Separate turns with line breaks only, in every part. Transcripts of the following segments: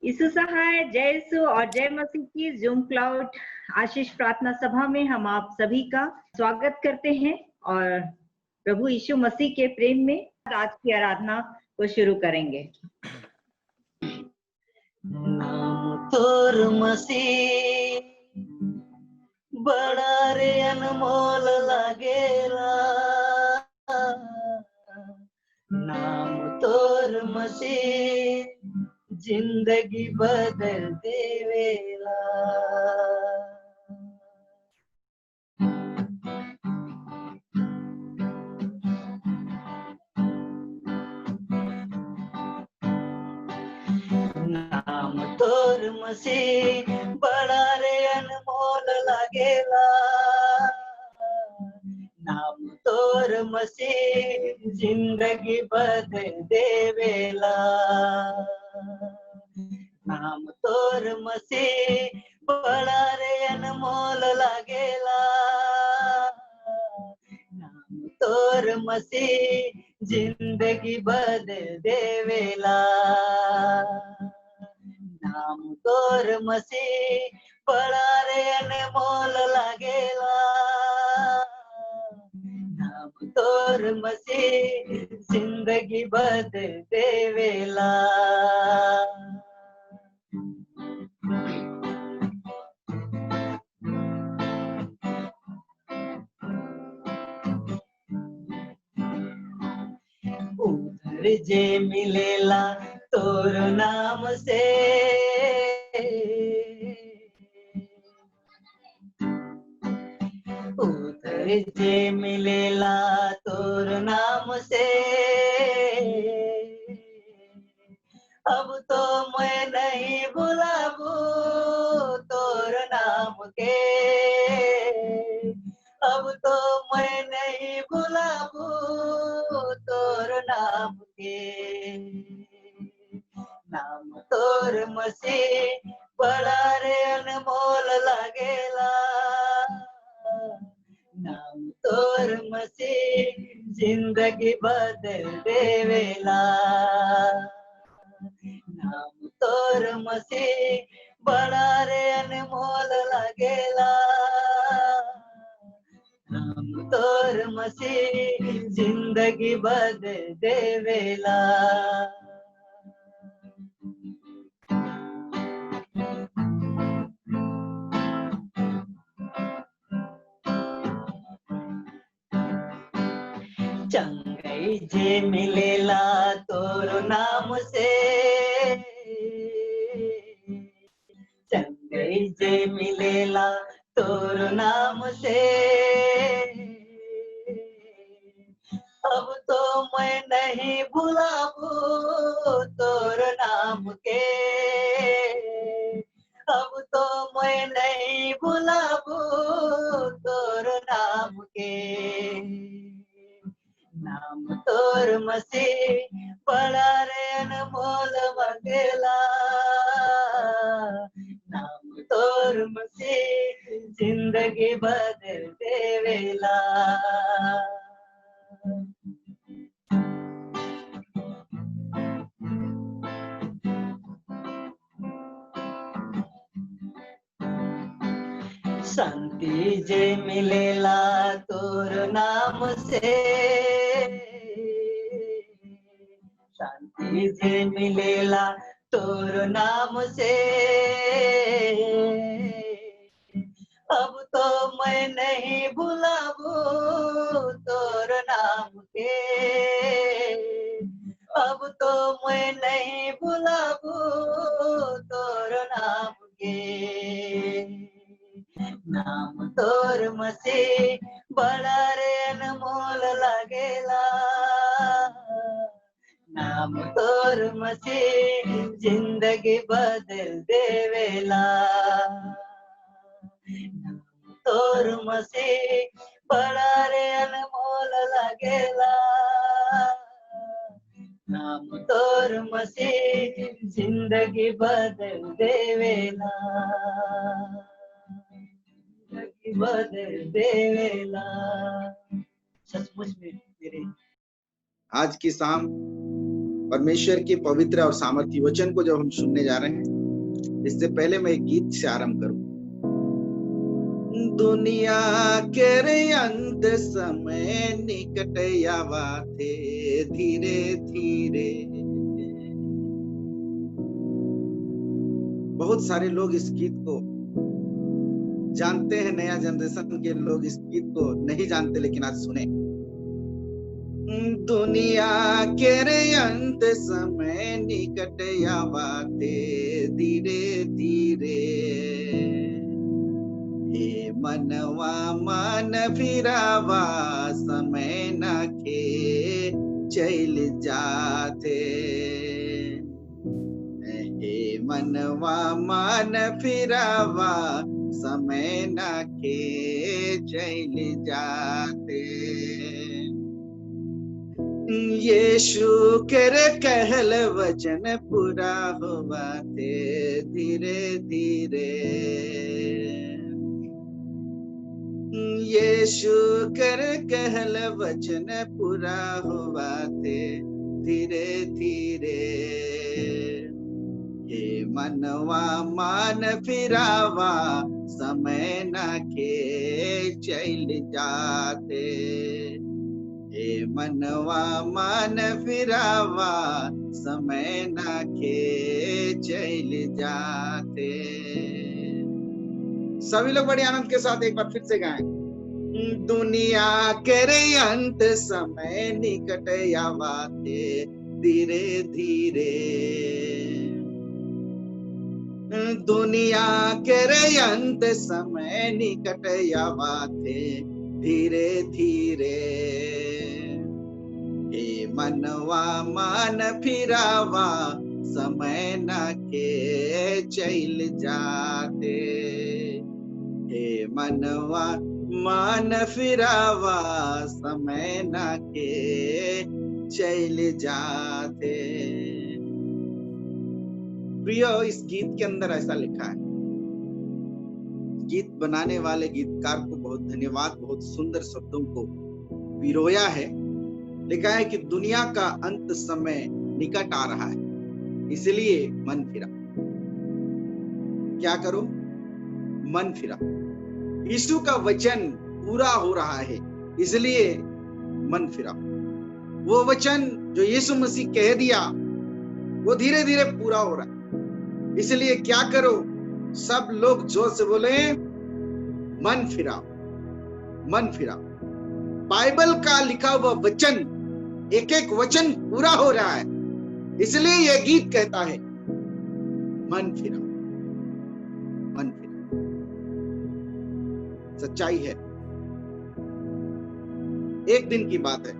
यीशु सहाय, जय यीशु और जय मसीह की जूम क्लाउड आशीष प्रार्थना सभा में हम आप सभी का स्वागत करते हैं और प्रभु यीशु मसीह के प्रेम में आज की आराधना को शुरू करेंगे।
नाम तोर मसीह बड़ा रे अनमोल लागेला, नाम तोर मसीह जिंदगी बदल देवेला। नाम तोर मसीह बड़ा रे अनमोल लागेला, नाम तोर मसीह जिंदगी बदल देवेला। नाम तोर मसीह बड़ा रे अनमोल लागेला, नाम तोर मसीह जिंदगी बदल देवेला। नाम तोर मसीह बड़ा रे अनमोल लागेला, नाम तोर मसीह जिंदगी बदल देवेला। उधर जे मिलेला तोर नाम से, उधर जे मिलेला तोर नाम से। अब तो मैं नहीं भुलाबू तोर नाम के, अब तो मैं नहीं भुलाबू तोर नाम के। नाम तोर मसीह बड़ा रे अनमोल लागेला, नाम तोर मसीह जिंदगी बदल देवेला। नाम तोर मसीह बड़ा रे अनमोल लागेला, नाम तोर मसीह जिंदगी बदल देवेला। चंगई जे मिलेला तोर नाम से, चंगई जे मिलेला तोर नाम से। अब तो मैं नहीं भुलाबू तोर नाम के, अब तो मैं नहीं भुलाबू तोर नाम के। नाम तोर मसीह बड़ा रे अनमोल लागेला, नाम तोर मसीह जिंदगी बदल देवेला। शांति जे मिलेला तोर नाम से, शांति जे मिलेला तोर नाम से। अब तो मैं नहीं भुलाबू तोर नाम के, अब तो मैं नहीं भुलाबू तोर नाम के। नाम तोर मसीह बड़ा रे अनमोल लागेला, नाम तोर मसीह जिंदगी बदल देवेला। नाम तोर मसीह बड़ा रे अनमोल लागेला, नाम तोर मसीह जिंदगी बदल देवेला, जिंदगी बदल देवेला। सचमुच में मेरे
आज की शाम परमेश्वर के पवित्र और सामर्थी वचन को जब हम सुनने जा रहे हैं, इससे पहले मैं एक गीत से आरंभ करूं। दुनिया के रे अंत समय निकट आवा थे धीरे धीरे। बहुत सारे लोग इस गीत को जानते हैं, नया जनरेशन के लोग इस गीत को नहीं जानते, लेकिन आज सुने। दुनिया के रे अंत समय निकट आवा थे धीरे धीरे। हे मनवा मन फिरावा समय न के चल जाते। हे मनवा मन फिरावा समय न के चल जाते। यीशु कर कहल वचन पूरा हुआ थे धीरे धीरे। यीशु कर कहल वचन पूरा हुआ थे धीरे धीरे। हे मनवा मान फिरावा समय न के चल जाते। हे मनवा मान फिरावा समय न के चल जाते। सभी लोग बड़े आनंद के साथ एक बार फिर से गाएं। दुनिया के रे अंत समय निकट आवा थे धीरे धीरे। दुनिया के रे अंत समय निकट आवा थे धीरे धीरे। हे मनवा मान फिरावा समय न के चल जाते। हे मनवा मान फिरावा समय न के चल जाते। प्रियो, इस गीत के अंदर ऐसा लिखा है। गीत बनाने वाले गीतकार को बहुत धन्यवाद, बहुत सुंदर शब्दों को पिरोया है। लिखा है कि दुनिया का अंत समय निकट आ रहा है, इसलिए मन फिरा। क्या करो? मन फिरा। यीशु का वचन पूरा हो रहा है, इसलिए मन फिरा। वो वचन जो यीशु मसीह कह दिया वो धीरे धीरे पूरा हो रहा है, इसलिए क्या करो? सब लोग जोर से बोले, मन फिराओ, मन फिराओ। बाइबल का लिखा हुआ वचन, एक एक वचन पूरा हो रहा है, इसलिए यह गीत कहता है, मन फिराओ, मन फिराओ। सच्चाई है। एक दिन की बात है,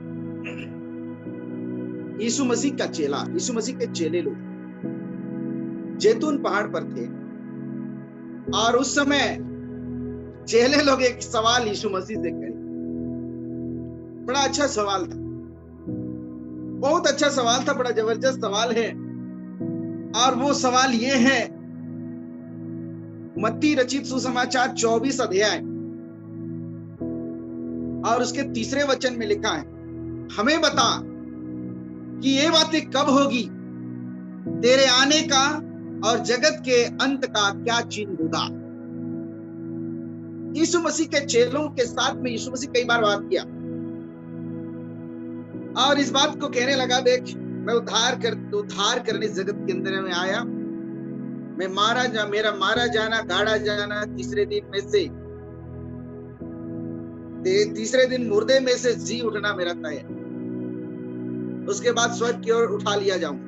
यीशु मसीह का चेला, यीशु मसीह के चेले लोग जैतून पहाड़ पर थे, और उस समय चेले लोग एक सवाल यीशु मसीह से करे। बड़ा अच्छा सवाल था, बहुत अच्छा सवाल था, बड़ा जबरदस्त सवाल है। और वो सवाल ये है, मत्ती रचित सुसमाचार 24 अध्याय और उसके 3 वचन में लिखा है, हमें बता कि ये बातें कब होगी, तेरे आने का और जगत के अंत का क्या चिन्ह होगा। यीशु मसीह के चेलों के साथ में यीशु मसीह कई बार बात किया और इस बात को कहने लगा, देख मैं उद्धार करने जगत के अंदर में आया। मैं मेरा मारा जाना, गाड़ा जाना, तीसरे दिन मुर्दे में से जी उठना मेरा तय है। उसके बाद स्वर्ग की ओर उठा लिया जाऊं।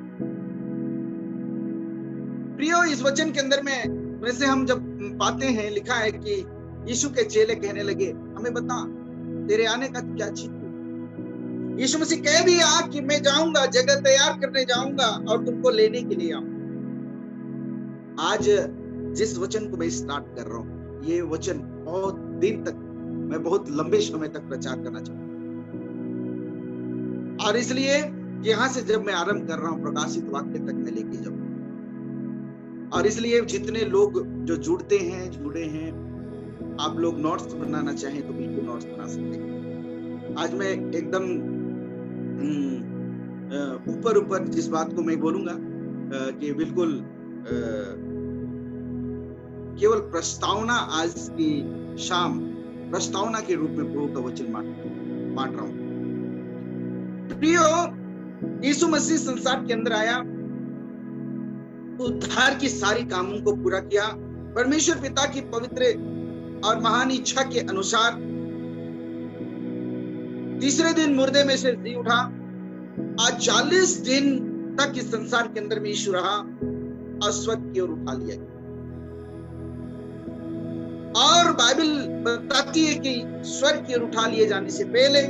प्रियो, इस वचन के अंदर में वैसे हम जब पाते हैं, लिखा है कि यीशु के चेले कहने लगे, हमें बता तेरे आने का क्या चिन्ह। यीशु मसीह कह दिया कि मैं जाऊंगा, जगह तैयार करने जाऊंगा और तुमको लेने के लिए आऊंगा। आज जिस वचन को मैं स्टार्ट कर रहा हूं, ये वचन बहुत दिन तक, मैं बहुत लंबे समय तक प्रचार करना चाहूंगा। और इसलिए यहां से जब मैं आरंभ कर रहा हूं, प्रकाशित वाक्य तक मैं लेके जाऊं। और इसलिए जितने लोग जो जुड़े हैं, आप लोग नोट्स बनाना चाहें तो बिल्कुल नोट्स बना सकते हैं। आज मैं एकदम ऊपर जिस बात को मैं बोलूंगा कि बिल्कुल केवल प्रस्तावना आज की शाम प्रस्तावना के रूप में प्रभु का वचन बांट रहा हूं। प्रियो, यीशु मसीह संसार के अंदर आया, उद्धार की सारी कामों को पूरा किया, परमेश्वर पिता की पवित्र और महान इच्छा के अनुसार तीसरे दिन मुर्दे में से जी उठा। आज 40 दिन तक इस संसार के अंदर में यीशु रहा और स्वर्ग की ओर उठा लिया। और बाइबल बताती है कि स्वर्ग की ओर उठा लिए जाने से पहले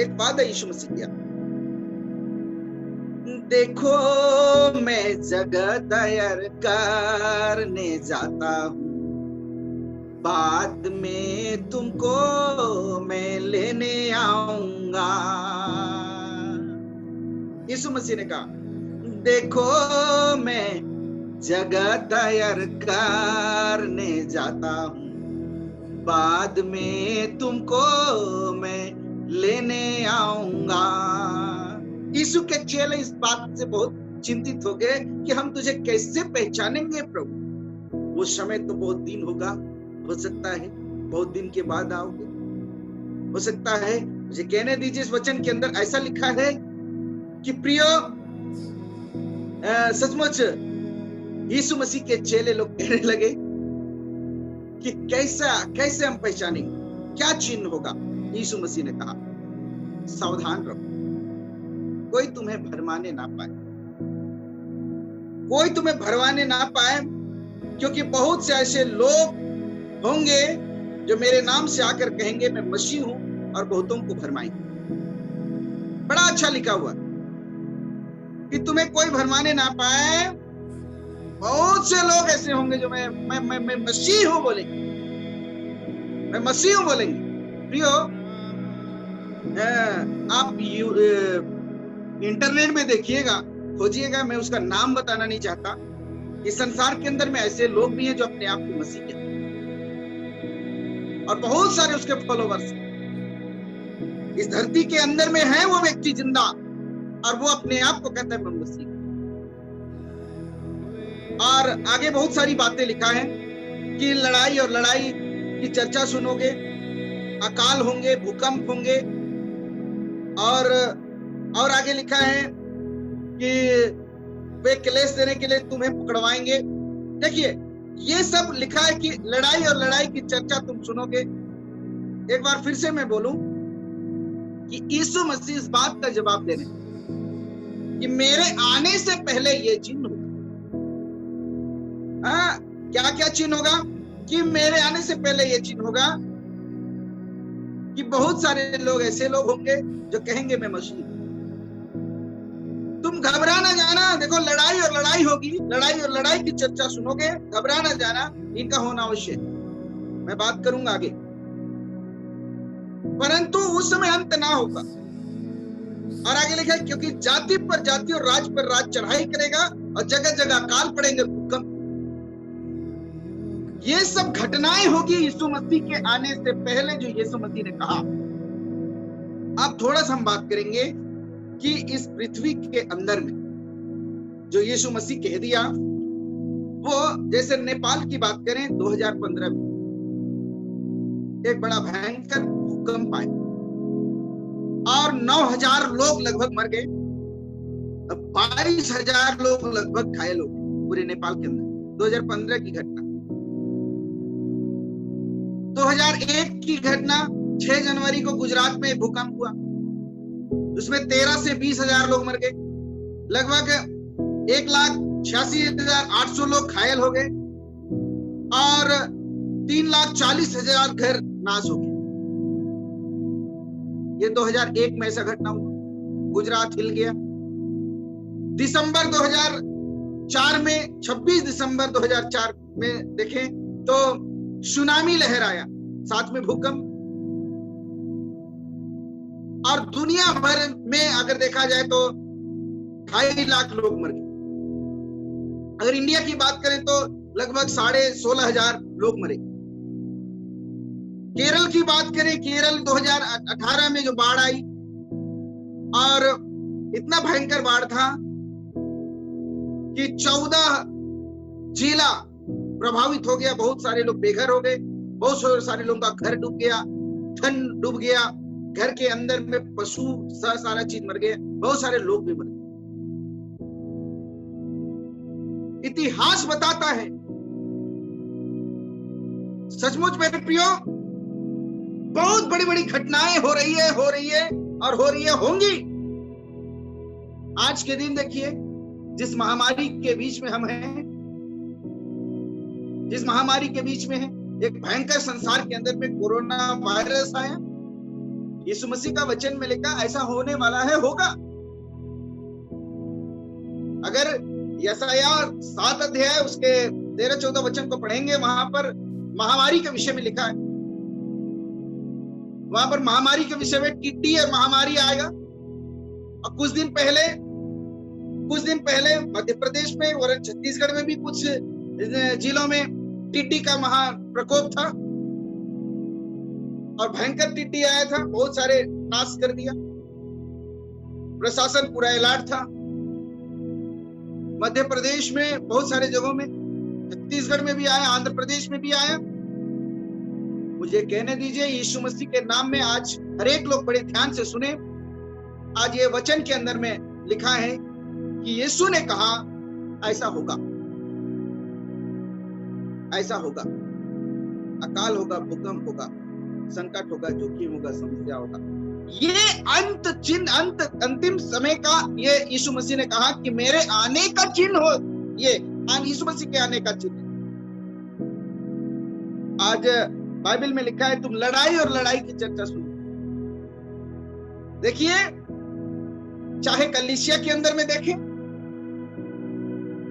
एक वादा यीशु मसीह किया, देखो मैं जगह तैयार करने जाता हूं, बाद में तुमको मैं लेने आऊंगा। यीशु मसीह ने कहा, देखो मैं जगह तैयार करने जाता हूं, बाद में तुमको मैं लेने आऊंगा। यीशु के चेले इस बात से बहुत चिंतित हो गए कि हम तुझे कैसे पहचानेंगे प्रभु। वो समय तो बहुत दिन होगा, हो सकता है बहुत दिन के बाद आओगे, हो सकता है। मुझे कहने दीजिए, इस वचन के अंदर ऐसा लिखा है कि प्रियो, सचमुच यीशु मसीह के चेले लोग कहने लगे कि कैसे हम पहचानेंगे, क्या चिन्ह होगा। यीशु मसीह ने कहा, सावधान रहो, कोई तुम्हें भरमाने ना पाए, कोई तुम्हें भरमाने ना पाए, क्योंकि बहुत से ऐसे लोग होंगे जो मेरे नाम से आकर कहेंगे मैं मसीह हूं और बहुतों को भरमाएंगे। बड़ा अच्छा लिखा हुआ कि तुम्हें कोई भरमाने ना पाए। बहुत से लोग ऐसे होंगे जो मैं मसीह हूं बोलेंगे, मैं मसीह हूं बोलेंगे। प्रियो, आप इंटरनेट में देखिएगा, खोजिएगा, मैं उसका नाम बताना नहीं चाहता। इस संसार के अंदर में ऐसे लोग भी हैं जो अपने आप को मसीह कहते हैं और बहुत सारे उसके फॉलोवर्स। इस धरती के अंदर में है वो व्यक्ति जिंदा और वो अपने आप को कहता है मैं मसीह। और आगे बहुत सारी बातें लिखा है कि लड़ाई और लड़ाई की चर्चा सुनोगे, अकाल होंगे, भूकंप होंगे, और आगे लिखा है कि वे क्लेश देने के लिए तुम्हें पकड़वाएंगे। देखिए, ये सब लिखा है कि लड़ाई और लड़ाई की चर्चा तुम सुनोगे। एक बार फिर से मैं बोलूं कि यीशु मसीह इस बात का जवाब दे रहे हैं कि मेरे आने से पहले ये चिन्ह होगा। क्या क्या चिन्ह होगा? कि मेरे आने से पहले ये चिन्ह होगा कि बहुत सारे लोग ऐसे लोग होंगे जो कहेंगे मैं मसीह हूं। तुम घबरा ना जाना, देखो लड़ाई और लड़ाई होगी, लड़ाई और लड़ाई की चर्चा सुनोगे, घबरा ना जाना, इनका होना अवश्य है। मैं बात करूंगा आगे, परंतु उस समय अंत ना होगा। और आगे लिखा है, क्योंकि जाति पर जाति और राज पर राज चढ़ाई करेगा और जगह जगह काल पड़ेंगे, भूकंप। ये सब घटनाएं होगी यीशु मसीह के आने से पहले, जो यीशु मसीह ने कहा। अब थोड़ा सा हम बात करेंगे कि इस पृथ्वी के अंदर में जो यीशु मसीह कह दिया, वो जैसे नेपाल की बात करें 2015 में एक बड़ा भयंकर भूकंप आया और 9,000 लोग लगभग मर गए, 22,000 लोग लगभग घायल हो गए पूरे नेपाल के अंदर। 2015 की घटना। 2001 की घटना, 6 जनवरी को गुजरात में भूकंप हुआ, उसमें 13 से 20,000 लोग मर गए, लगभग 1,86,800 लोग घायल हो गए और 3,40,000 घर नाश हो गए। ये 2001 में ऐसा घटना हुआ, गुजरात हिल गया। दिसंबर 2004 में, 26 दिसंबर 2004 में देखें तो सुनामी लहर आया, साथ में भूकंप, और दुनिया भर में अगर देखा जाए तो 2.5 लाख लोग मर गए। अगर इंडिया की बात करें तो लगभग 16,500 लोग मरे। केरल की बात करें, केरल 2018 में जो बाढ़ आई, और इतना भयंकर बाढ़ था कि 14 जिला प्रभावित हो गया, बहुत सारे लोग बेघर हो गए, बहुत सारे लोगों का घर डूब गया, धन डूब गया, घर के अंदर में पशु सारा चीज मर गया, बहुत सारे लोग भी मर गए। इतिहास बताता है, सचमुच मेरे प्रियो, बहुत बड़ी बड़ी घटनाएं हो रही है और हो रही है, होंगी। आज के दिन देखिए, जिस महामारी के बीच में हम हैं, जिस महामारी के बीच में है, एक भयंकर संसार के अंदर में कोरोना वायरस आया। यीशु मसीह का वचन में लिखा ऐसा होने वाला है, होगा। अगर यशायाह 7 अध्याय उसके 13-14 वचन को पढ़ेंगे, वहां पर महामारी के विषय में लिखा है। वहां पर महामारी के विषय में टिड्डी और महामारी आएगा। और कुछ दिन पहले मध्य प्रदेश में और छत्तीसगढ़ में भी कुछ जिलों में टिड्डी का महाप्रकोप था और भयंकर टिड्डी आया था, बहुत सारे नाश कर दिया। प्रशासन पूरा अलर्ट था। मध्य प्रदेश में बहुत सारे जगहों में, छत्तीसगढ़ में भी आया, आंध्र प्रदेश में भी आया। मुझे कहने दीजिए, यीशु मसीह के नाम में आज हर एक लोग बड़े ध्यान से सुने। आज ये वचन के अंदर में लिखा है कि यीशु ने कहा ऐसा होगा, ऐसा होगा। अकाल होगा, भूकंप होगा, संकट होगा, जोखिम होगा, समस्या होगा। ये अंत चिन्ह, अंतिम समय का ये यीशु मसीह ने कहा कि मेरे आने का चिन्ह हो। ये यीशु मसीह के आने का चिन्ह। आज बाइबल में लिखा है, तुम लड़ाई और लड़ाई की चर्चा सुनो। देखिए, चाहे कलीसिया के अंदर में देखें,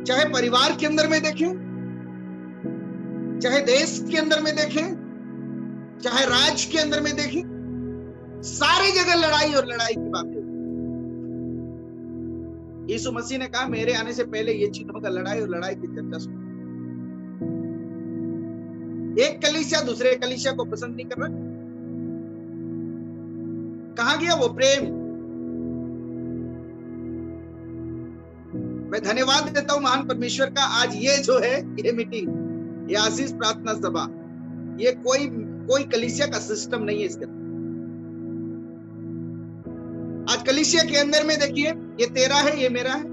चाहे परिवार के अंदर में देखें, चाहे देश के अंदर में देखें, चाहे राज्य के अंदर में देखें, सारी जगह लड़ाई और लड़ाई की बातें। यीशु मसीह ने कहा मेरे आने से पहले ये चिन्ह होगा, लड़ाई और लड़ाई की चर्चा सुनो। एक कलीसिया दूसरे कलीसिया को पसंद नहीं कर रहा। कहां गया वो प्रेम? मैं धन्यवाद देता हूं महान परमेश्वर का। आज ये जो है, ये मीटिंग, ये आशीष प्रार्थना सभा, ये कोई कलीसिया का सिस्टम नहीं है इसके। आज कलीसिया के अंदर में देखिए, ये तेरा है, ये मेरा है।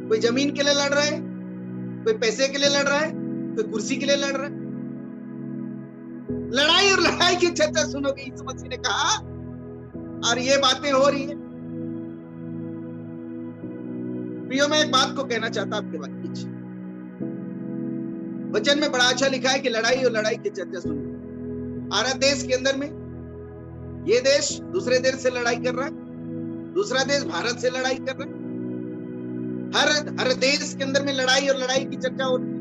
कोई जमीन के लिए लड़ रहा है, कोई पैसे के लिए लड़ रहा है, कोई कुर्सी के लिए लड़ रहा है। लड़ाई और लड़ाई की चर्चा सुनोगे, यीशु मसीह ने कहा, और ये बातें हो रही है। प्रियो, मैं एक बात को कहना चाहता आपके बीच। वचन में बड़ा अच्छा लिखा है कि लड़ाई और लड़ाई की चर्चा सुनो। भारत देश के अंदर में ये देश दूसरे देश से लड़ाई कर रहा है, दूसरा देश भारत से लड़ाई कर रहा है। हर देश के अंदर में लड़ाई और लड़ाई की चर्चा हो रही है।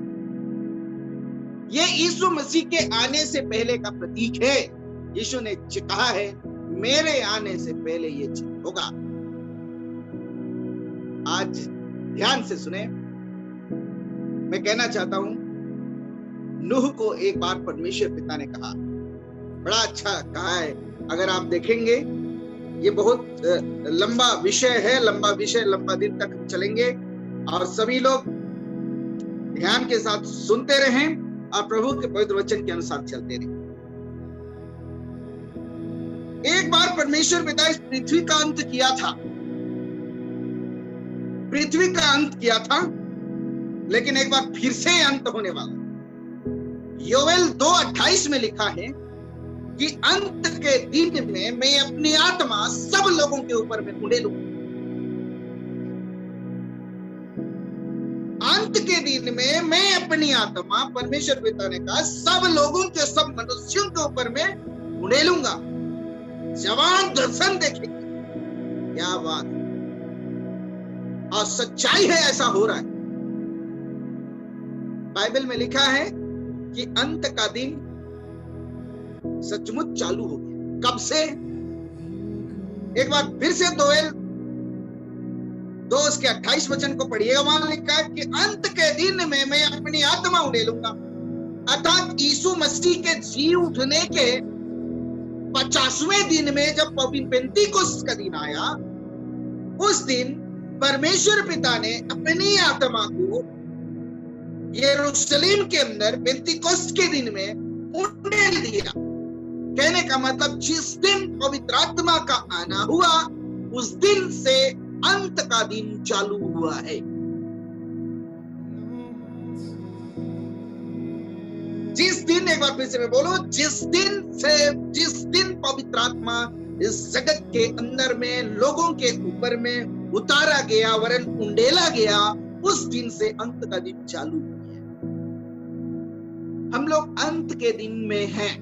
ये यीशु मसीह के आने से पहले का प्रतीक है। यीशु ने कहा है मेरे आने से पहले ये चीज होगा। आज ध्यान से सुने, मैं कहना चाहता हूं, नूह को एक बार परमेश्वर पिता ने कहा, बड़ा अच्छा कहा है। अगर आप देखेंगे, ये बहुत लंबा विषय है, लंबा दिन तक हम चलेंगे और सभी लोग ध्यान के साथ सुनते रहें और प्रभु के पवित्र वचन के अनुसार चलते रहें। एक बार परमेश्वर पिता इस पृथ्वी का अंत किया था, पृथ्वी का अंत किया था, लेकिन एक बार फिर से अंत होने वाला। योएल 2:28 में लिखा है कि अंत के दिन में मैं अपनी आत्मा सब लोगों के ऊपर में उड़ेलूंगा। अंत के दिन में मैं अपनी आत्मा, परमेश्वर पिता ने कहा, सब लोगों के, सब मनुष्यों के ऊपर में उड़ेलूंगा। जवान दर्शन देखेंगे। क्या बात है, और सच्चाई है, ऐसा हो रहा है। बाइबल में लिखा है कि अंत का दिन सचमुच चालू हो गया। कब से? एक बार फिर से योएल 2:28 वचन को पढ़िएगा। वहां लिखा है कि अंत के दिन में मैं अपनी आत्मा उड़ेलूंगा। अर्थात यीशु मसीह के जी उठने के 50वें दिन में जब पेंतीकोस्त का दिन आया, उस दिन परमेश्वर पिता ने अपनी आत्मा को यरूशलेम के अंदर पेंतिकोस्त के दिन में उंडेल दिया। कहने का मतलब जिस दिन पवित्र आत्मा का आना हुआ उस दिन से अंत का दिन चालू हुआ है। जिस दिन, एक बार फिर से मैं बोलूं, जिस दिन पवित्र आत्मा इस जगत के अंदर में लोगों के ऊपर में उतारा गया, वरन उंडेला गया, उस दिन से अंत का दिन चालू हो गया। हम लोग अंत के दिन में हैं,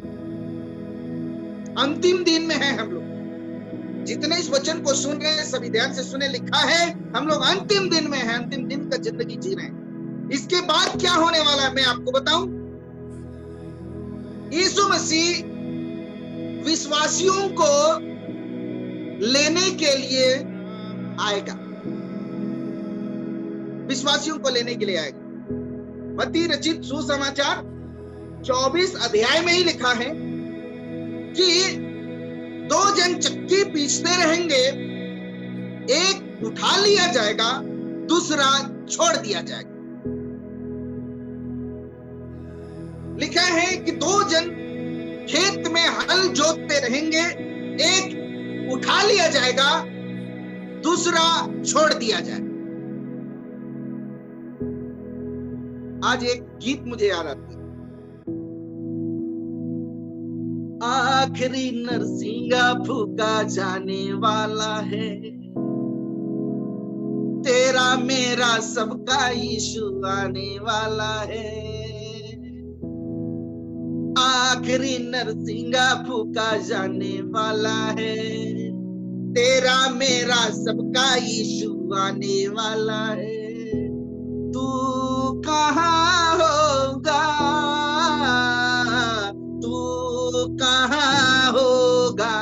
अंतिम दिन में हैं हम लोग। जितने इस वचन को सुन रहे हैं सभी ध्यान से सुने, लिखा है हम लोग अंतिम दिन में हैं, अंतिम दिन का जिंदगी जी रहे हैं। इसके बाद क्या होने वाला है मैं आपको बताऊं। यीशु मसीह विश्वासियों को लेने के लिए आएगा, विश्वासियों को लेने के लिए आएगा। मत्ती रचित सुसमाचार 24 अध्याय में ही लिखा है कि 2 जन चक्की पीसते रहेंगे, एक उठा लिया जाएगा, दूसरा छोड़ दिया जाएगा। लिखा है कि 2 जन खेत में हल जोतते रहेंगे, एक उठा लिया जाएगा, दूसरा छोड़ दिया जाएगा। आज एक गीत मुझे याद आता है, आखिरी नरसिंगा फूका जाने वाला है, तेरा मेरा सबका यीशु आने वाला है। आखिरी नरसिंगा फूका जाने वाला है, तेरा मेरा सबका यीशु आने वाला है। तू कहाँ होगा, तू कहाँ होगा।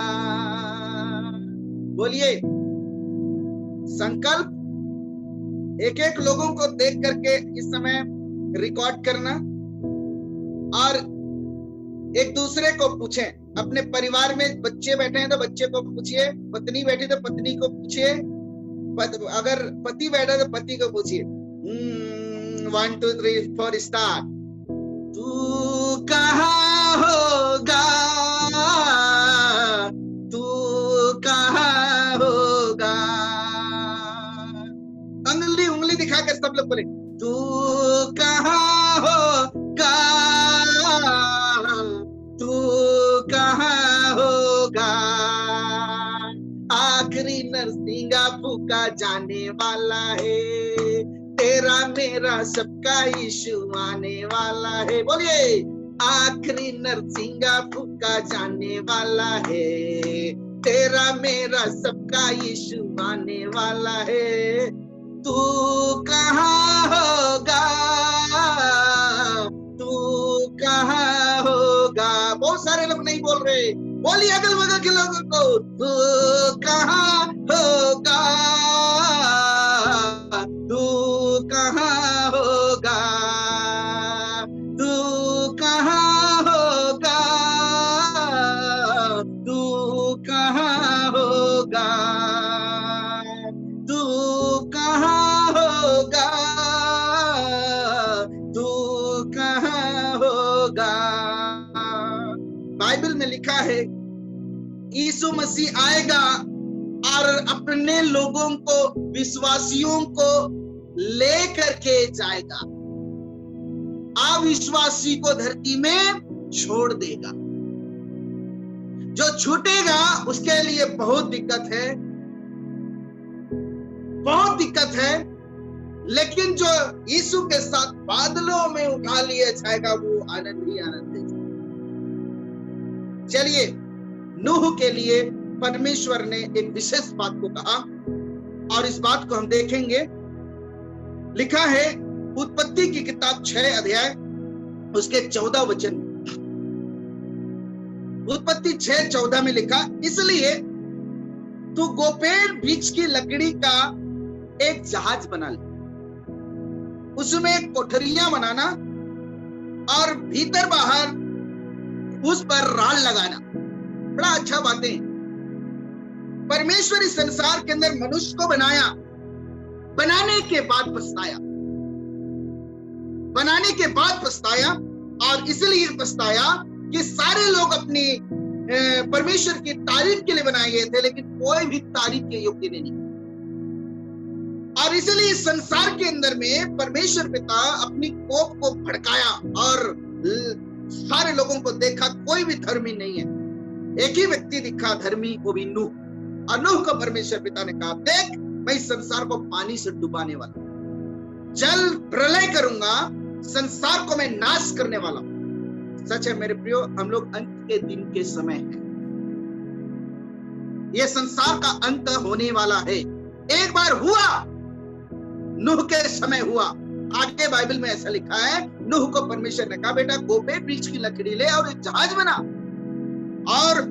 बोलिए, संकल्प एक एक लोगों को देख करके इस समय रिकॉर्ड करना और एक दूसरे को पूछें। अपने परिवार में बच्चे बैठे हैं तो बच्चे को पूछिए, पत्नी बैठी तो पत्नी को पूछिए, अगर पति बैठा तो पति को पूछिए। 1 2 3 4 स्टार्ट। तू कहाँ होगा, तू कहाँ होगा। उंगली दिखाकर सब लोग बोले, तू कहाँ होगा, तू कहाँ होगा। आखिरी नरसिंगा फूका जाने वाला है, तेरा मेरा सबका यीशु आने वाला है। बोलिए, आखिरी नरसिंगा फूका जाने वाला है, तेरा मेरा सबका यीशु आने वाला है। तू कहाँ होगा, तू कहाँ होगा। बहुत सारे लोग नहीं बोल रहे, बोलिए अगल बगल के लोगों को, तू कहाँ होगा, तू कहाँ होगा, तू कहाँ होगा, तू कहाँ होगा, तू कहाँ होगा, तू कहाँ होगा। बाइबल में लिखा है यीशु मसीह आएगा और अपने लोगों को, विश्वासियों को लेकर के जाएगा, अविश्वासी को धरती में छोड़ देगा। जो छूटेगा उसके लिए बहुत दिक्कत है, बहुत दिक्कत है, लेकिन जो यीशु के साथ बादलों में उठा लिया जाएगा वो आनंद ही आनंद है। चलिए, नूह के लिए परमेश्वर ने एक विशेष बात को कहा और इस बात को हम देखेंगे। लिखा है उत्पत्ति की किताब 6 अध्याय उसके 14 वचन। उत्पत्ति 6:14 में लिखा, इसलिए तू गोपेड़ वृक्ष की लकड़ी का एक जहाज बना ले, उसमें कोठरियां बनाना और भीतर बाहर उस पर राल लगाना। बड़ा अच्छा बातें। परमेश्वर इस संसार के अंदर मनुष्य को बनाया, बनाने के बाद पछताया। बनाने के बाद पछताया, और इसलिए पछताया कि सारे लोग अपनी परमेश्वर की तारीफ के लिए बनाए गए थे, लेकिन कोई भी तारीफ के योग्य नहीं। और इसलिए संसार के अंदर में परमेश्वर पिता अपनी कोप को भड़काया और सारे लोगों को देखा कोई भी धर्मी नहीं है। एक ही व्यक्ति दिखा धर्मी, वो भी नूह। और नूह को परमेश्वर पिता ने कहा, देख मैं इस संसार को पानी से डुबाने वाला, जल प्रलय करूंगा, संसार को मैं नाश करने वाला हूं। सच है मेरे प्रियो, हम लोग अंत के दिन के समय हैं। यह संसार का अंत होने वाला है। एक बार हुआ, नूह के समय हुआ। आगे बाइबल में ऐसा लिखा है, नूह को परमेश्वर ने कहा, बेटा गोपे वृक्ष की लकड़ी ले और एक जहाज बना और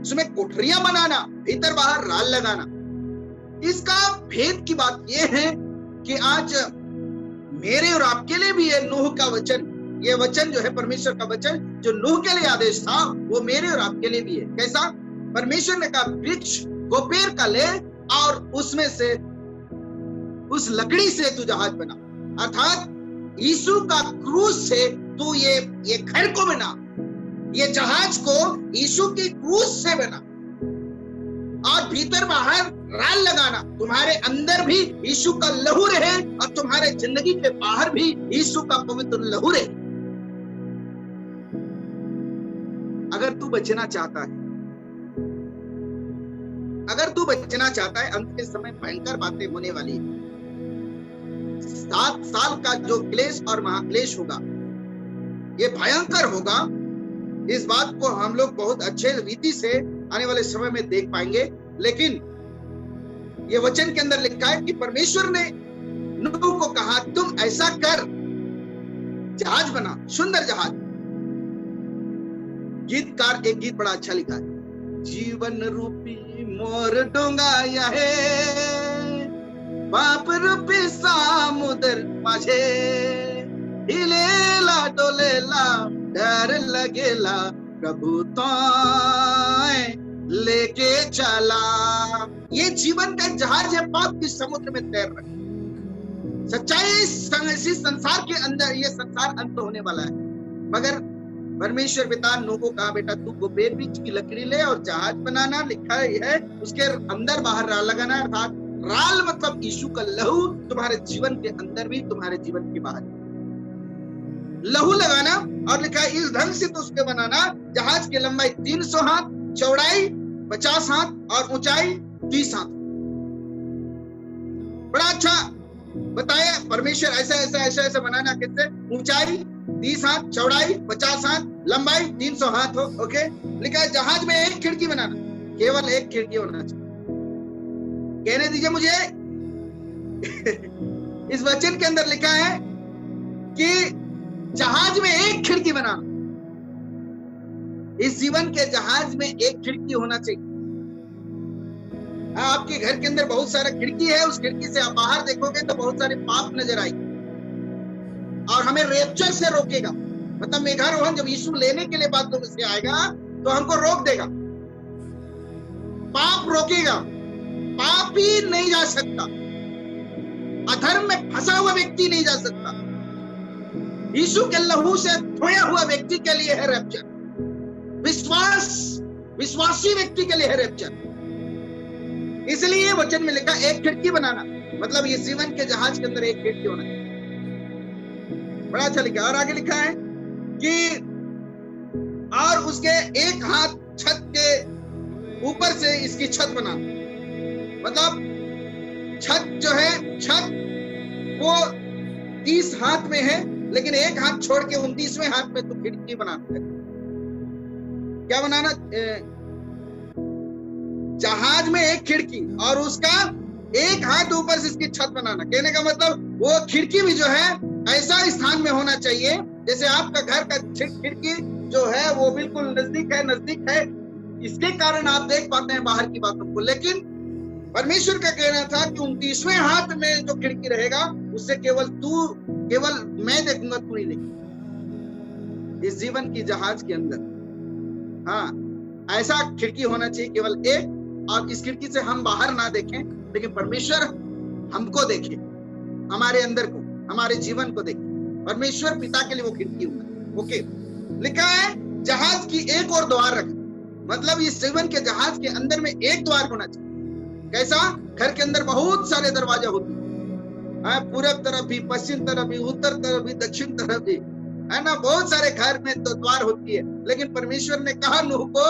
उसमें कोठरियां बनाना, भीतर बाहर राल लगाना। इसका भेद की बात यह है कि आज मेरे और आपके लिए भी ये नूह का वचन, ये वचन जो है परमेश्वर का वचन जो नूह के लिए आदेश था, वो मेरे और आपके लिए भी है। कैसा? परमेश्वर ने कहा वृक्ष गोपेर का ले और उसमें से, उस लकड़ी से तू जहाज बना, अर्थात यीशु का क्रूस से तू ये घर को बना, ये जहाज को यीशु की क्रूस से बना, और भीतर बाहर राल लगाना। तुम्हारे अंदर भी यीशु का लहू रहे और तुम्हारे जिंदगी के बाहर भी यीशु का पवित्र लहू रहे। अगर तू बचना चाहता है, अगर तू बचना चाहता है, अंत के समय भयंकर बातें होने वाली है। 7 साल का जो क्लेश और महाक्लेश होगा, ये भयंकर होगा। इस बात को हम लोग बहुत अच्छे रीति से आने वाले समय में देख पाएंगे। लेकिन ये वचन के अंदर लिखा है कि परमेश्वर ने नूह को कहा, तुम ऐसा कर, जहाज बना, सुंदर जहाज। गीतकार एक गीत बड़ा अच्छा लिखा है, जीवन रूपी मोर डोंगाया है, बाप रूपी सामुद्र माझे, हिलेला डोलेला डर लगेला, प्रभु ताए लेके चला। ये जीवन का जहाज है, पाप के समुद्र में तैर रहा है। सच्चाई इसी संसार के अंदर, ये संसार अंत होने वाला है। मगर परमेश्वर पिता नूह को कहा, बेटा तू गोपेर वृक्ष की लकड़ी ले और जहाज बनाना, लिखा है उसके अंदर बाहर राल लगाना, अर्थात राल मतलब यीशु का लहू तुम्हारे जीवन के अंदर भी, तुम्हारे जीवन के बाहर लहू लगाना। और लिखा है इस ढंग से तो उसके बनाना, जहाज की लंबाई 300 हाथ, चौड़ाई 50 हाथ और ऊंचाई 30 हाथ। बड़ा अच्छा बताया परमेश्वर, ऐसा ऐसा ऐसा ऐसा बनाना, किससे? ऊंचाई 30 हाथ, चौड़ाई 50 हाथ, लंबाई 300 हाथ हो। ओके, लिखा है जहाज में एक खिड़की बनाना, केवल एक खिड़की होना चाहिए। कहने दीजिए मुझे इस वचन के अंदर लिखा है कि जहाज में एक खिड़की बनाना। इस जीवन के जहाज में एक खिड़की होना चाहिए। आपके घर के अंदर बहुत सारा खिड़की है, उस खिड़की से आप बाहर देखोगे तो बहुत सारे पाप नजर आएंगे और हमें रेप्चर से रोकेगा। मतलब मेघारोहण जब यीशु लेने के लिए बातों में से आएगा तो हमको रोक देगा, पाप रोकेगा, पाप ही नहीं जा सकता, अधर्म में फंसा हुआ व्यक्ति नहीं जा सकता। यीशु के लहू से धोया हुआ व्यक्ति के लिए है रैप्चर, विश्वासी व्यक्ति के लिए है रैप्चर। इसलिए वचन में लिखा एक खिड़की बनाना, मतलब ये जीवन के जहाज के अंदर एक खिड़की होना चाहिए। बड़ा अच्छा लिखा। और आगे लिखा है कि और उसके एक हाथ छत के ऊपर से इसकी छत बनाना, मतलब छत जो है, छत वो 30 हाथ में है, लेकिन एक हाथ छोड़ के 29वें हाथ में तो खिड़की बनाना है। क्या बनाना? जहाज में एक खिड़की और उसका एक हाथ ऊपर से इसकी छत बनाना। कहने का मतलब वो खिड़की भी जो है ऐसा स्थान में होना चाहिए जैसे आपका घर का खिड़की जो है वो बिल्कुल नजदीक है। इसके कारण आप देख पाते हैं बाहर की बातों को। लेकिन परमेश्वर का कहना था कि 29वें हाथ में जो खिड़की रहेगा उससे केवल मैं देखूंगा, तू नहीं देखेगा। इस जीवन की जहाज के अंदर हाँ ऐसा खिड़की होना चाहिए, केवल एक, और इस खिड़की से हम बाहर ना देखें लेकिन परमेश्वर हमको देखे, हमारे अंदर को, हमारे जीवन को देखे। परमेश्वर पिता के लिए वो खिड़की होना। ओके, लिखा है जहाज की एक और द्वार रखना, मतलब इस जीवन के जहाज के अंदर में एक द्वार होना चाहिए। कैसा? घर के अंदर बहुत सारे दरवाजा होते हैं, पूरब तरफ भी, पश्चिम तरफ भी, उत्तर तरफ भी, दक्षिण तरफ भी, है ना, बहुत सारे घर में तो द्वार होती है, लेकिन परमेश्वर ने कहा नूह को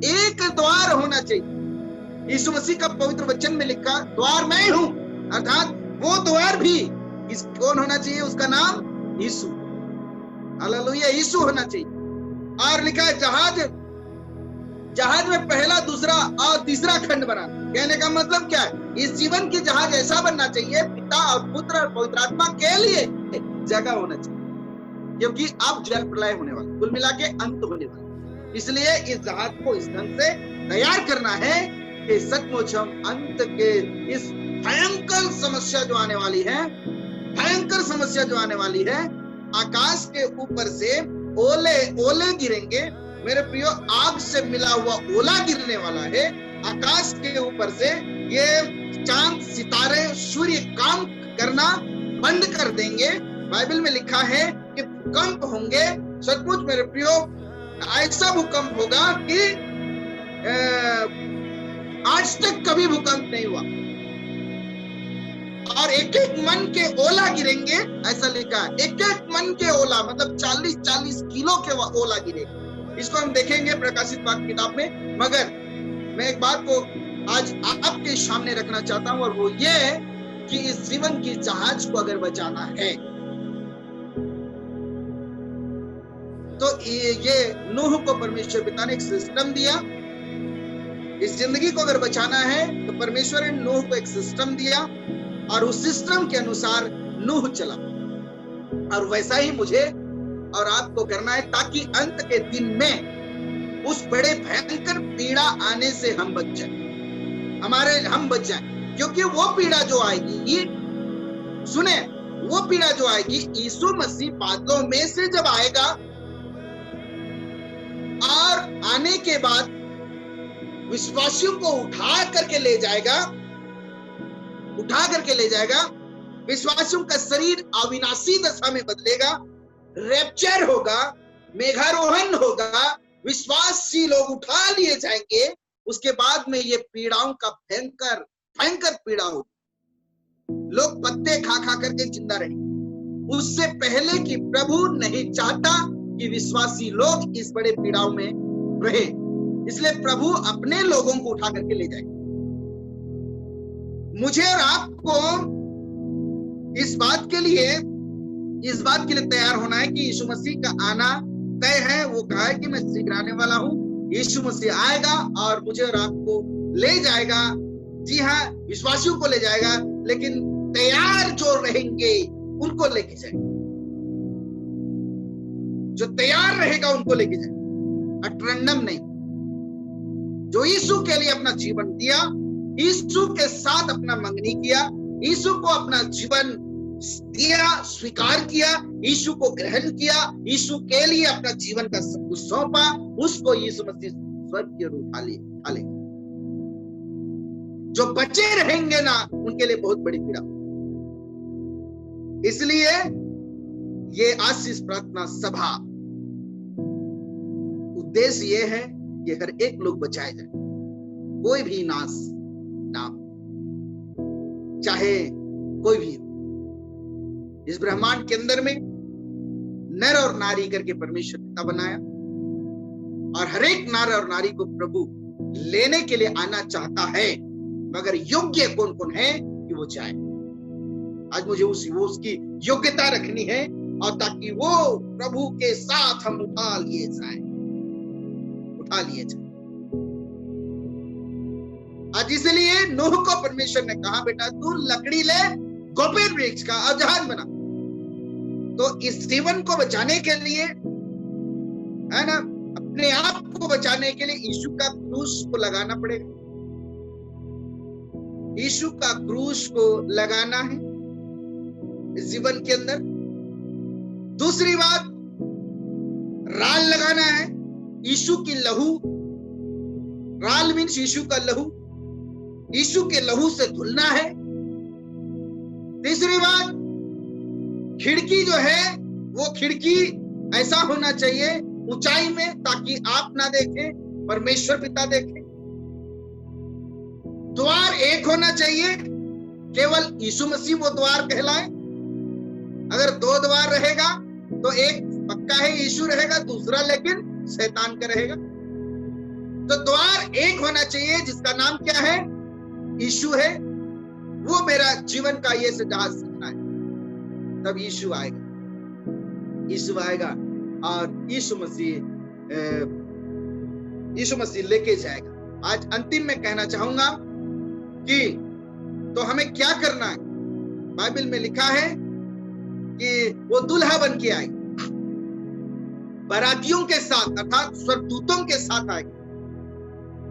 एक द्वार होना चाहिए। यीशु मसीह का पवित्र वचन में लिखा द्वार मैं हूं, अर्थात वो द्वार भी कौन होना चाहिए? उसका नाम यीशु, हालेलुया, यीशु होना चाहिए। और लिखा है जहाज में पहला, दूसरा और तीसरा खंड बना। कहने का मतलब क्या है? इस जीवन की जहाज ऐसा बनना चाहिए, पिता और पुत्र और पवित्र आत्मा के लिए जगह होना चाहिए, क्योंकि अब जल प्रलय होने वाला, कुल मिला के अंत होने वाला। इसलिए इस जहाज को इस ढंग से तैयार करना है कि सचमुच हम अंत के इस भयंकर समस्या जो आने वाली है, भयंकर समस्या जो आने वाली है, आकाश के ऊपर से ओले गिरेंगे मेरे प्रियो, आग से मिला हुआ ओला गिरने वाला है आकाश के ऊपर से। ये चांद सितारे सूर्य काम करना बंद कर देंगे। बाइबल में लिखा है कि भूकंप होंगे। सचमुच मेरे प्रियो, ऐसा भूकंप होगा कि आज तक कभी भूकंप नहीं हुआ, और एक एक मन के ओला गिरेंगे, ऐसा लिखा है। एक एक मन के ओला, मतलब 40-40 किलो के ओला गिरेंगे। इसको हम देखेंगे प्रकाशित वाक्य किताब में। मगर मैं एक बात को आज आपके सामने रखना चाहता हूं, और वो ये है कि इस जीवन की जहाज को अगर बचाना है तो ये नूह को परमेश्वर पिता ने एक सिस्टम दिया। इस जिंदगी को अगर बचाना है तो परमेश्वर ने नूह को एक सिस्टम दिया, और उस सिस्टम के अनुसार नूह चला, और वैसा ही मुझे और आपको करना है, ताकि अंत के दिन में उस बड़े भयंकर पीड़ा आने से हम बच जाए, हम बच जाए। क्योंकि वो पीड़ा जो आएगी, सुने, वो पीड़ा जो आएगी, यीशु मसीह बादलों में से जब आएगा, और आने के बाद विश्वासियों को उठा करके ले जाएगा, विश्वासियों का शरीर अविनाशी दशा में बदलेगा, रैप्चर होगा, मेघारोहण होगा, विश्वासी लोग उठा लिए जाएंगे। उसके बाद में ये पीड़ाओं का भयंकर पीड़ा होगी, लोग पत्ते खा करके जिंदा रहेंगे। उससे पहले कि प्रभु नहीं चाहता कि विश्वासी लोग इस बड़े पीड़ाओं में रहे, इसलिए प्रभु अपने लोगों को उठा करके ले जाएंगे। मुझे और आपको इस बात के लिए तैयार होना है कि यीशु मसीह का आना तय है। वो कहा है कि मैं शीघ्र आने वाला हूं। यीशु मसीह आएगा और मुझे और आपको ले जाएगा। जी हाँ, विश्वासियों को ले जाएगा, लेकिन तैयार जो रहेंगे उनको लेके जाएगा। जो तैयार रहेगा उनको लेके जाएगा, अटरंडम नहीं। जो यीशु के लिए अपना जीवन दिया, यीशु के साथ अपना मंगनी किया, यीशु को अपना जीवन दिया, स्वीकार किया, यीशु को ग्रहण किया, यीशु के लिए अपना जीवन का सब कुछ सौंपा, उसको यीशु मसीह स्वर्ग की ओर उठा ले। जो बचे रहेंगे ना, उनके लिए बहुत बड़ी पीड़ा। इसलिए ये आशीष प्रार्थना सभा उद्देश्य ये है कि हर एक लोग बचाए जाए, कोई भी नाश ना, चाहे कोई भी। इस ब्रह्मांड के अंदर में नर और नारी करके परमेश्वर पिता बनाया, और हर एक नर और नारी को प्रभु लेने के लिए आना चाहता है, मगर योग्य कौन कौन है कि वो जाए। आज मुझे उसकी योग्यता रखनी है, और ताकि वो प्रभु के साथ हम उठा लिए जाए। आज इसलिए नूह को परमेश्वर ने कहा, बेटा तू लकड़ी ले, गोपेर वृक्ष का, और जहाज बना। तो इस जीवन को बचाने के लिए, है ना, अपने आप को बचाने के लिए यीशु का क्रूस को लगाना पड़ेगा। यीशु का क्रूस को लगाना है इस जीवन के अंदर। दूसरी बात, राल लगाना है, यीशु की लहू। राल मीन्स यीशु का लहू, यीशु के लहू से धुलना है। तीसरी बात, खिड़की जो है वो खिड़की ऐसा होना चाहिए ऊंचाई में, ताकि आप ना देखें, परमेश्वर पिता देखे। द्वार एक होना चाहिए, केवल यीशु मसीह वो द्वार कहलाए। अगर दो द्वार रहेगा तो एक पक्का है यीशु रहेगा, दूसरा लेकिन शैतान का रहेगा। तो द्वार एक होना चाहिए जिसका नाम क्या है? यीशु है। वो मेरा जीवन का ये से जहाज सीखना है। तब यीशु आएगा, यीशु आएगा और यीशु मसीह लेके जाएगा। आज अंतिम में कहना चाहूंगा कि तो हमें क्या करना है। बाइबल में लिखा है कि वो दुल्हा बन के आएगा, बारातियों के साथ अर्थात स्वर्गदूतों के साथ आएगा,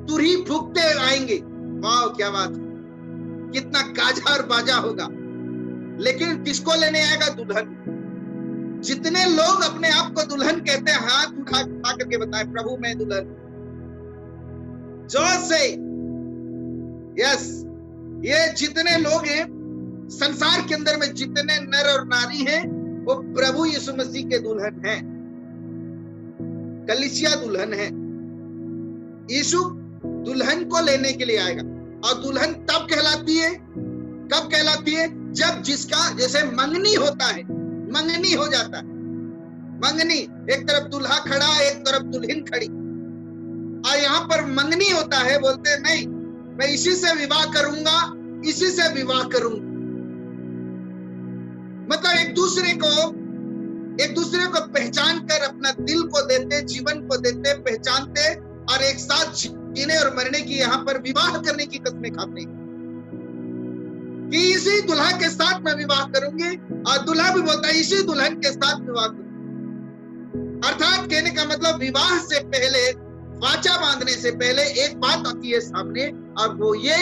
तुरही फूंकते आएंगे। वाह क्या बात है, कितना गाजा और बाजा होगा। लेकिन किसको लेने आएगा? दुल्हन। जितने लोग अपने आप को दुल्हन कहते हैं, हाथ उठा करके बताए, प्रभु मैं दुल्हन। जोर से यस। ये जितने लोग हैं संसार के अंदर में, जितने नर और नारी हैं, वो प्रभु यीशु मसीह के दुल्हन हैं। कलीसिया दुल्हन है। यीशु दुल्हन को लेने के लिए आएगा। और दुल्हन तब कहलाती है, कब कहलाती है? जब जिसका जैसे मंगनी होता है, मंगनी हो जाता है। मंगनी, एक तरफ दुल्हा खड़ा, एक तरफ दुल्हन खड़ी, और यहाँ पर मंगनी होता है। बोलते हैं नहीं, मैं इसी से विवाह करूंगा, इसी से विवाह करूंगा। मतलब एक दूसरे को पहचान कर अपना दिल को देते, जीवन को देते, पहचानते, और एक साथ जीने और मरने की, यहाँ पर विवाह करने की कस्में खाते कि इसी दुल्हा के साथ मैं विवाह करूंगी। और दुल्हा भी बोलता है इसी दुल्हन के साथ विवाह करूंगी। अर्थात कहने का मतलब विवाह से पहले, वाचा बांधने से पहले एक बात आती है सामने, और वो ये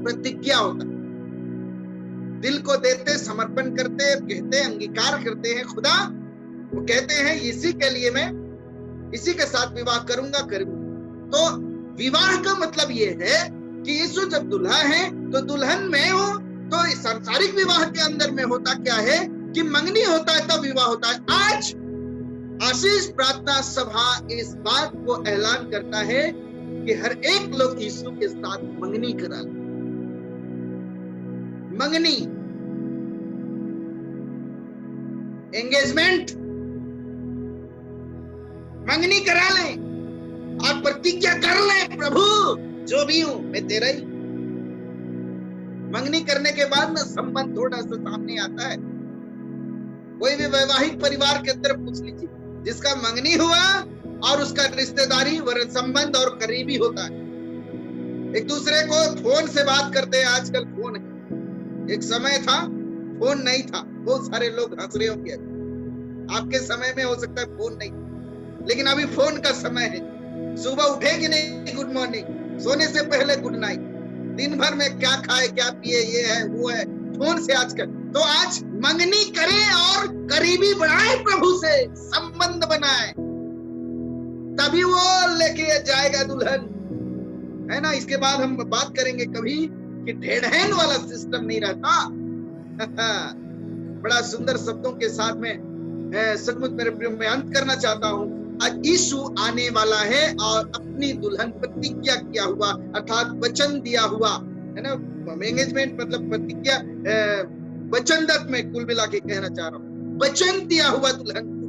प्रतिज्ञा होता है। दिल को देते, समर्पण करते, कहते, अंगीकार करते हैं खुदा। वो कहते हैं इसी के लिए मैं इसी के साथ विवाह करूंगा। तो विवाह का मतलब ये है कि यीशु जब दुल्हा है तो दुल्हन में हो। तो इस सांसारिक विवाह के अंदर में होता क्या है कि मंगनी होता है, तब विवाह होता है। आज आशीष प्रार्थना सभा इस बात को ऐलान करता है कि हर एक लोग यीशु के साथ मंगनी करा ले। मंगनी, एंगेजमेंट, मंगनी करा लें और प्रतिज्ञा कर लें, प्रभु जो भी हूं मैं तेरा ही। मंगनी करने के बाद ना संबंध थोड़ा सा सामने आता है। कोई भी वैवाहिक परिवार के अंदर पूछ लीजिए, जिसका मंगनी हुआ और उसका रिश्तेदारी व संबंध और करीबी होता है। एक दूसरे को फोन से बात करते हैं। आजकल फोन है, एक समय था फोन नहीं था। बहुत सारे लोग हंस रहे होंगे, आपके समय में हो सकता है फोन नहीं, लेकिन अभी फोन का समय है। सुबह उठे कि नहीं गुड मॉर्निंग, सोने से पहले गुड नाइट, दिन भर में क्या खाए क्या पिए, ये है वो है, फोन से आजकल। तो आज मंगनी करें और करीबी बढ़ाए, प्रभु से संबंध बनाए, तभी वो लेके जाएगा दुल्हन, है ना। इसके बाद हम बात करेंगे कभी कि ढेढ़ैन वाला सिस्टम नहीं रहता। बड़ा सुंदर शब्दों के साथ में सचमुच मेरे प्रिय मैं अंत करना चाहता हूँ। आज यीशु आने वाला है और अपनी दुल्हन प्रतिज्ञा किया हुआ, अर्थात वचन दिया हुआ, है ना। एंगेजमेंट मतलब प्रतिज्ञा, वचनदत्त में कुल मिला के कहना चाह रहा हूँ। वचन दिया हुआ दुल्हन को,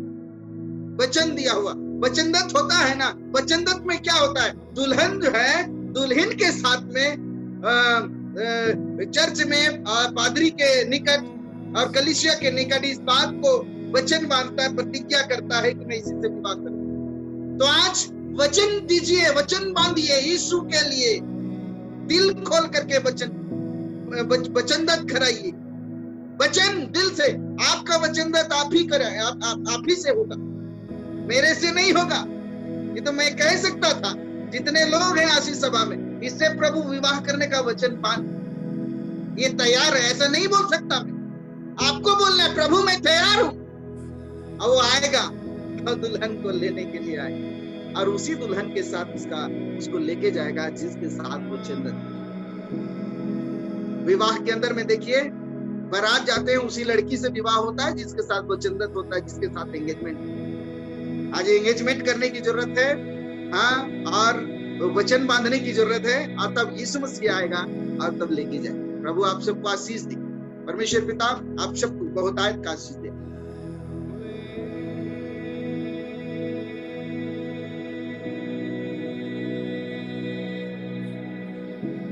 वचन दिया हुआ। वचनदत्त होता है ना, वचनदत्त में क्या होता है? दुल्हन जो है, दुल्हन के साथ में चर्च में पादरी के निकट और कलीसिया के निकट इस बात को वचन बांधता है, प्रतिज्ञा करता है कि मैं इसी से विवाह करूं। तो आज वचन दीजिए, वचन बांधिए यीशु के लिए, दिल खोल करके वचनदत्त कराइए। वचन दिल से, आपका वचनदत्त आप ही कराए, आप ही से होगा, मेरे से नहीं होगा। ये तो मैं कह सकता था, जितने लोग हैं आशीष सभा में, इससे प्रभु विवाह करने का वचन पान ये तैयार है, ऐसा नहीं बोल सकता मैं। आपको बोलना है प्रभु मैं तैयार हूं, और वो आएगा और दुल्हन को लेने के लिए आएगा, और उसी दुल्हन के साथ उसको लेके जाएगा जिसके साथ वो चंदन। विवाह के अंदर में देखिए बारात जाते हैं, उसी लड़की से विवाह होता है जिसके साथ वचनबद्ध होता है, जिसके साथ एंगेजमेंट। आज एंगेजमेंट करने की जरूरत है, हाँ, और वचन बांधने की जरूरत है, और तब यीशु मसीह आएगा और तब लेके जाए। प्रभु आप सबको आशीष दे। परमेश्वर पिता आप सबको बहुतायत का आशीष दे।